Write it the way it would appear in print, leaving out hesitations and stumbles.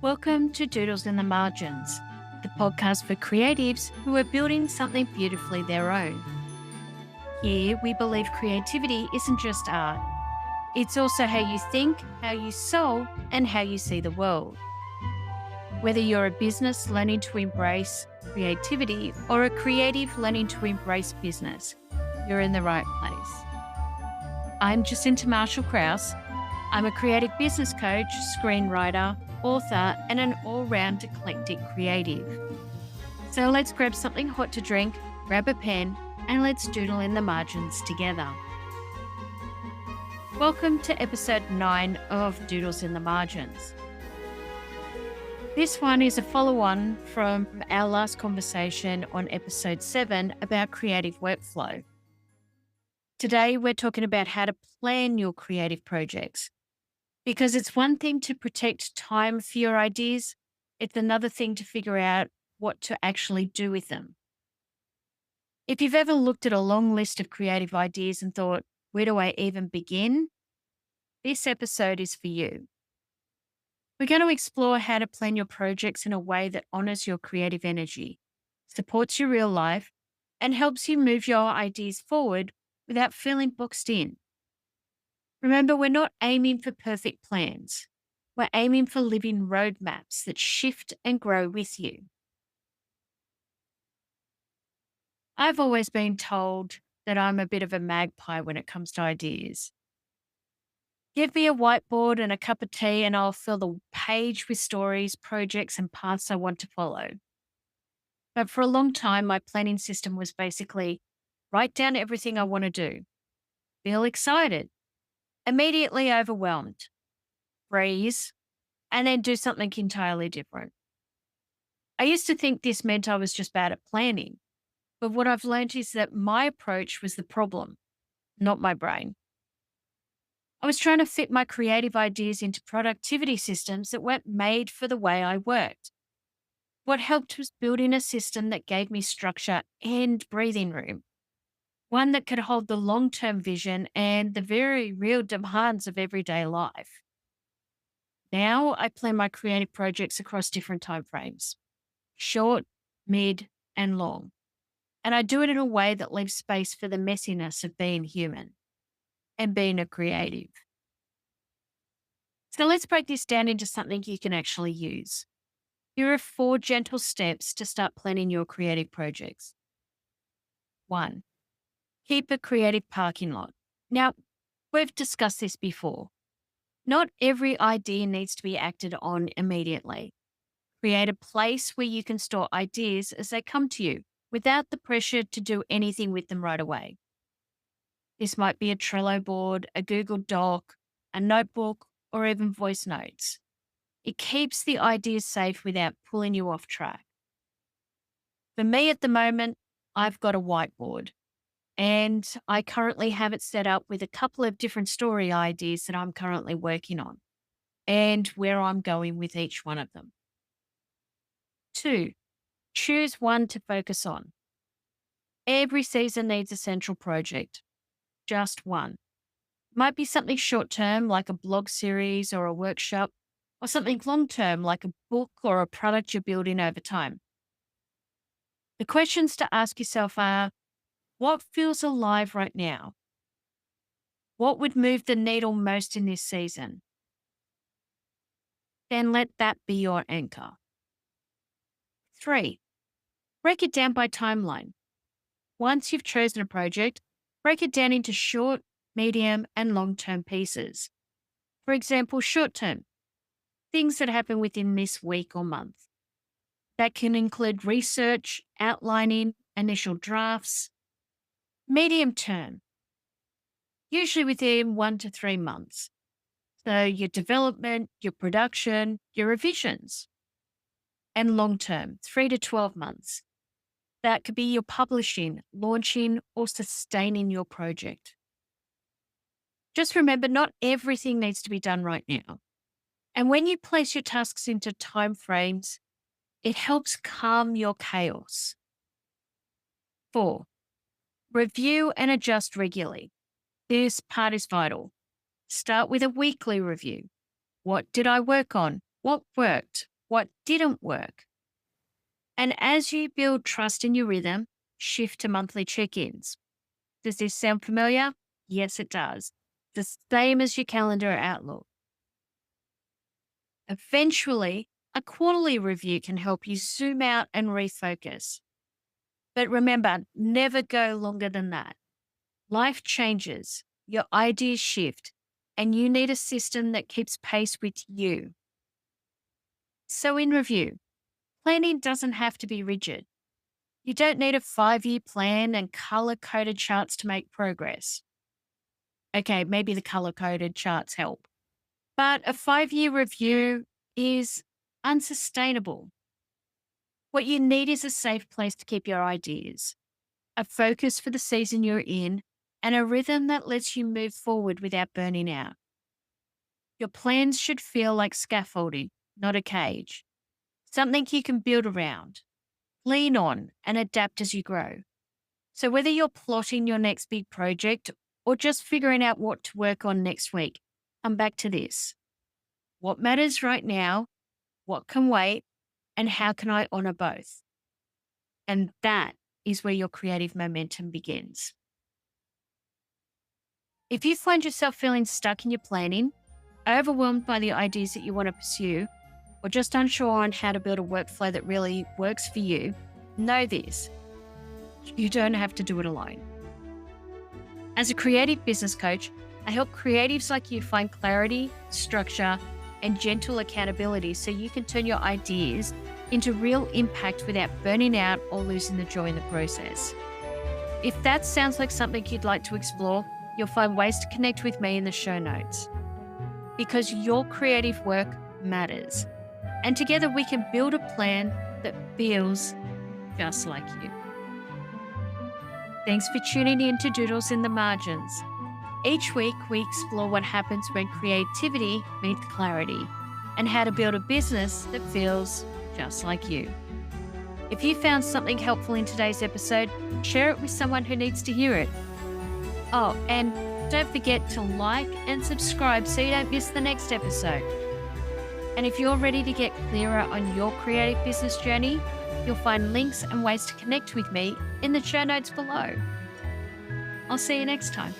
Welcome to Doodles in the Margins, the podcast for creatives who are building something beautifully their own. Here, we believe creativity isn't just art, it's also how you think, how you solve, and how you see the world. Whether you're a business learning to embrace creativity or a creative learning to embrace business, you're in the right place. I'm Jacinta Marshall-Crouse. I'm a creative business coach, screenwriter, author, and an all-round eclectic creative. So let's grab something hot to drink, grab a pen, and let's doodle in the margins together. Welcome to episode 9 of Doodles in the Margins. This one is a follow-on from our last conversation on episode 7 about creative workflow. Today, we're talking about how to plan your creative projects. Because it's one thing to protect time for your ideas, it's another thing to figure out what to actually do with them. If you've ever looked at a long list of creative ideas and thought, where do I even begin? This episode is for you. We're going to explore how to plan your projects in a way that honors your creative energy, supports your real life, and helps you move your ideas forward without feeling boxed in. Remember, we're not aiming for perfect plans. We're aiming for living roadmaps that shift and grow with you. I've always been told that I'm a bit of a magpie when it comes to ideas. Give me a whiteboard and a cup of tea and I'll fill the page with stories, projects, and paths I want to follow. But for a long time, my planning system was basically write down everything I want to do, feel excited, immediately overwhelmed, freeze, and then do something entirely different. I used to think this meant I was just bad at planning, but what I've learned is that my approach was the problem, not my brain. I was trying to fit my creative ideas into productivity systems that weren't made for the way I worked. What helped was building a system that gave me structure and breathing room, one that could hold the long-term vision and the very real demands of everyday life. Now I plan my creative projects across different timeframes, short, mid, and long. And I do it in a way that leaves space for the messiness of being human and being a creative. So let's break this down into something you can actually use. Here are 4 gentle steps to start planning your creative projects. 1. Keep a creative parking lot. Now, we've discussed this before. Not every idea needs to be acted on immediately. Create a place where you can store ideas as they come to you without the pressure to do anything with them right away. This might be a Trello board, a Google Doc, a notebook, or even voice notes. It keeps the ideas safe without pulling you off track. For me at the moment, I've got a whiteboard. And I currently have it set up with a couple of different story ideas that I'm currently working on and where I'm going with each one of them. 2, choose one to focus on. Every season needs a central project, just one. It might be something short term like a blog series or a workshop, or something long term like a book or a product you're building over time. The questions to ask yourself are, what feels alive right now? What would move the needle most in this season? Then let that be your anchor. 3, break it down by timeline. Once you've chosen a project, break it down into short, medium, and long-term pieces. For example, short-term, things that happen within this week or month. That can include research, outlining, initial drafts. Medium term, usually within 1 to 3 months. So your development, your production, your revisions. And long term, 3 to 12 months. That could be your publishing, launching, or sustaining your project. Just remember, not everything needs to be done right now. And when you place your tasks into time frames, it helps calm your chaos. 4, review and adjust regularly. This part is vital. Start with a weekly review. What did I work on? what worked, what didn't work. And as you build trust in your rhythm, shift to monthly check ins. Does this sound familiar? Yes, it does. The same as your calendar or Outlook. Eventually, a quarterly review can help you zoom out and refocus. But remember, never go longer than that. Life changes, your ideas shift, and you need a system that keeps pace with you. So, in review, planning doesn't have to be rigid. You don't need a 5-year plan and color coded charts to make progress. Okay, maybe the color coded charts help. But a 5-year review is unsustainable. What you need is a safe place to keep your ideas, a focus for the season you're in, and a rhythm that lets you move forward without burning out. Your plans should feel like scaffolding, not a cage, something you can build around, lean on, and adapt as you grow. So, whether you're plotting your next big project or just figuring out what to work on next week, come back to this. What matters right now? What can wait? And how can I honor both? And that is where your creative momentum begins. If you find yourself feeling stuck in your planning, overwhelmed by the ideas that you want to pursue, or just unsure on how to build a workflow that really works for you, know this: you don't have to do it alone. As a creative business coach, I help creatives like you find clarity, structure, and gentle accountability so you can turn your ideas into real impact without burning out or losing the joy in the process. If that sounds like something you'd like to explore, you'll find ways to connect with me in the show notes. Because your creative work matters. And together we can build a plan that feels just like you. Thanks for tuning in to Doodles in the Margins. Each week we explore what happens when creativity meets clarity and how to build a business that feels just like you. If you found something helpful in today's episode, share it with someone who needs to hear it. Oh, and don't forget to like and subscribe so you don't miss the next episode. And if you're ready to get clearer on your creative business journey, you'll find links and ways to connect with me in the show notes below. I'll see you next time.